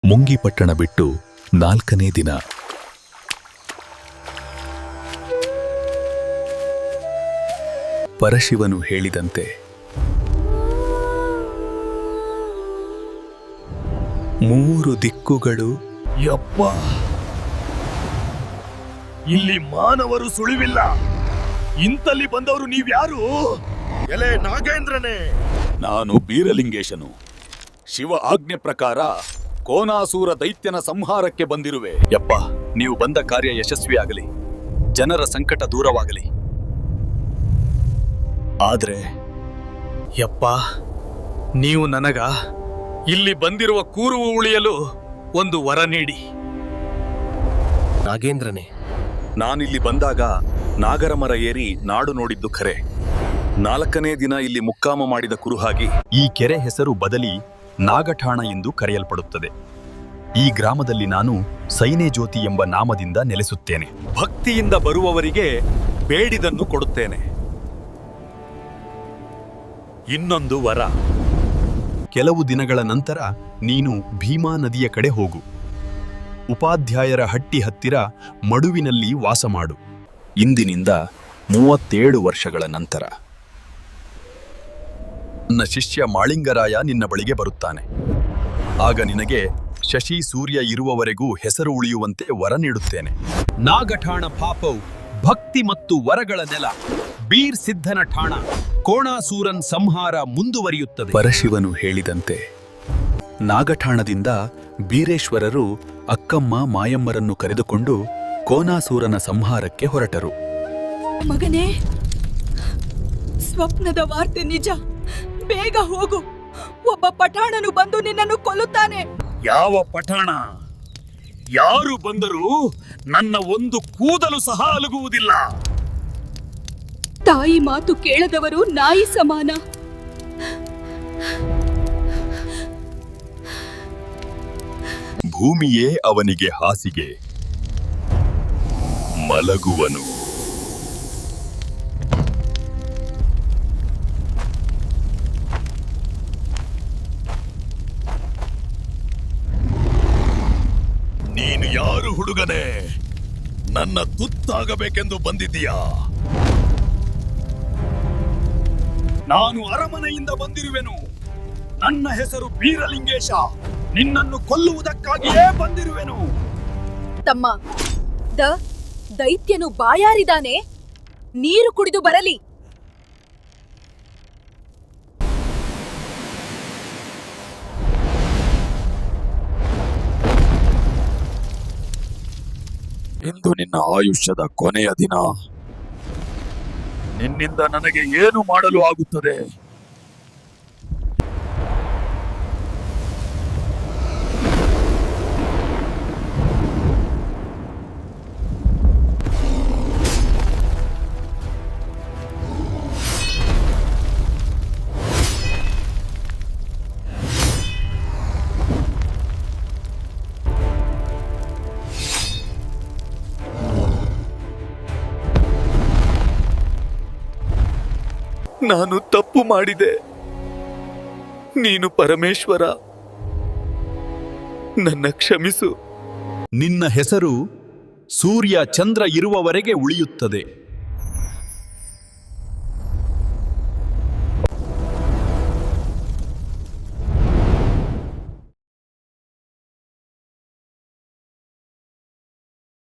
ಮುಂಗಿಪಟ್ಟಣ ಬಿಟ್ಟು 4ನೇ ದಿನ. ಪರಶಿವನು ಹೇಳಿದಂತೆ ಮೂರು ದಿಕ್ಕುಗಳು. ಯಪ್ಪ, ಇಲ್ಲಿ ಮಾನವರು ಸುಳಿವಿಲ್ಲ. ಇಂತಲ್ಲಿ ಬಂದವರು ನೀವ್ಯಾರು? ಎಲೆ ನಾಗೇಂದ್ರನೇ, ನಾನು ಬೀರಲಿಂಗೇಶನು. ಶಿವ ಆಜ್ಞೆ ಪ್ರಕಾರ ಕೋನಾಸೂರ ದೈತ್ಯನ ಸಂಹಾರಕ್ಕೆ ಬಂದಿರುವೆ. ಯಪ್ಪ, ನೀವು ಬಂದ ಕಾರ್ಯ ಯಶಸ್ವಿಯಾಗಲಿ, ಜನರ ಸಂಕಟ ದೂರವಾಗಲಿ. ಆದ್ರೆ ಯಪ್ಪ, ನೀವು ನನಗ ಇಲ್ಲಿ ಬಂದಿರುವ ಕೂರುವು ಉಳಿಯಲು ಒಂದು ವರ ನೀಡಿ. ನಾಗೇಂದ್ರನೇ, ನಾನಿಲ್ಲಿ ಬಂದಾಗ ನಾಗರ ಮರ ಏರಿ ನಾಡು ನೋಡಿದ್ದು ಖರೆ. 4ನೇ ದಿನ ಇಲ್ಲಿ ಮುಕ್ಕಾಮ ಮಾಡಿದ ಕುರುಹಾಗಿ ಈ ಕೆರೆ ಹೆಸರು ಬದಲಿ ನಾಗಠಾಣ ಎಂದು ಕರೆಯಲ್ಪಡುತ್ತದೆ. ಈ ಗ್ರಾಮದಲ್ಲಿ ನಾನು ಸೈನೇಜ್ಯೋತಿ ಎಂಬ ನಾಮದಿಂದ ನೆಲೆಸುತ್ತೇನೆ. ಭಕ್ತಿಯಿಂದ ಬರುವವರಿಗೆ ಬೇಡಿದನ್ನು ಕೊಡುತ್ತೇನೆ. ಇನ್ನೊಂದು ವರ. ಕೆಲವು ದಿನಗಳ ನಂತರ ನೀನು ಭೀಮಾ ನದಿಯ ಕಡೆ ಹೋಗು. ಉಪಾಧ್ಯಾಯರ ಹಟ್ಟಿ ಹತ್ತಿರ ಮಡುವಿನಲ್ಲಿ ವಾಸ ಮಾಡು. ಇಂದಿನಿಂದ 37 ವರ್ಷಗಳ ನಂತರ ನನ್ನ ಶಿಷ್ಯ ಮಾಳಿಂಗರಾಯ ನಿನ್ನ ಬಳಿಗೆ ಬರುತ್ತಾನೆ. ಆಗ ನಿನಗೆ ಶಶಿ ಸೂರ್ಯ ಇರುವವರೆಗೂ ಹೆಸರು ಉಳಿಯುವಂತೆ ವರ ನೀಡುತ್ತೇನೆ. ನಾಗಠಾಣ ಪಾಪವು ಭಕ್ತಿ ಮತ್ತು ವರಗಳ ನೆಲ. ಬೀರ್ ಸಿದ್ಧನ ಠಾಣ. ಕೋಣಾಸೂರನ್ ಸಂಹಾರ ಮುಂದುವರಿಯುತ್ತದೆ. ಪರಶಿವನು ಹೇಳಿದಂತೆ ನಾಗಠಾಣದಿಂದ ಬೀರೇಶ್ವರರು ಅಕ್ಕಮ್ಮ ಮಾಯಮ್ಮರನ್ನು ಕರೆದುಕೊಂಡು ಕೋನಾಸೂರನ ಸಂಹಾರಕ್ಕೆ ಹೊರಟರು. ಮಗನೇ, ಸ್ವಪ್ನದ ವಾರ್ತೆ ನಿಜ. ಬೇಗ ಹೋಗು. ಒಬ್ಬ ಪಠಾಣನು ಬಂದು ನಿನ್ನನ್ನು ಕೊಲ್ಲುತ್ತಾನೆ. ಯಾವ ಪಠಾಣ? ಯಾರು ಬಂದರೂ ನನ್ನ ಒಂದು ಕೂದಲು ಸಹ ಅಲುಗುವುದಿಲ್ಲ. ತಾಯಿ ಮಾತು ಕೇಳದವರು ನಾಯಿ ಸಮಾನ. ಭೂಮಿಯೇ ಅವನಿಗೆ ಹಾಸಿಗೆ. ಮಲಗುವನು. ನೀನು ಯಾರು ಹುಡುಗನೇ? ನನ್ನ ತುತ್ತಾಗಬೇಕೆಂದು ಬಂದಿದ್ದೀಯಾ? ನಾನು ಅರಮನೆಯಿಂದ ಬಂದಿರುವೆನು. ನನ್ನ ಹೆಸರು ಬೀರಲಿಂಗೇಶ. ನಿನ್ನನ್ನು ಕೊಲ್ಲುವುದಕ್ಕಾಗಿಯೇ ಬಂದಿರುವೆನು. ತಮ್ಮ, ದೈತ್ಯನು ಬಾಯಾರಿದಾನೆ. ನೀರು ಕುಡಿದು ಬರಲಿ. ಇಂದು ನಿನ್ನ ಆಯುಷ್ಯದ ಕೊನೆಯ ದಿನ. ನಿನ್ನಿಂದ ನನಗೆ ಏನು ಮಾಡಲು ಆಗುತ್ತದೆ? ನಾನು ತಪ್ಪು ಮಾಡಿದೆ. ನೀನು ಪರಮೇಶ್ವರ, ನನ್ನ ಕ್ಷಮಿಸು. ನಿನ್ನ ಹೆಸರು ಸೂರ್ಯ ಚಂದ್ರ ಇರುವವರೆಗೆ ಉಳಿಯುತ್ತದೆ.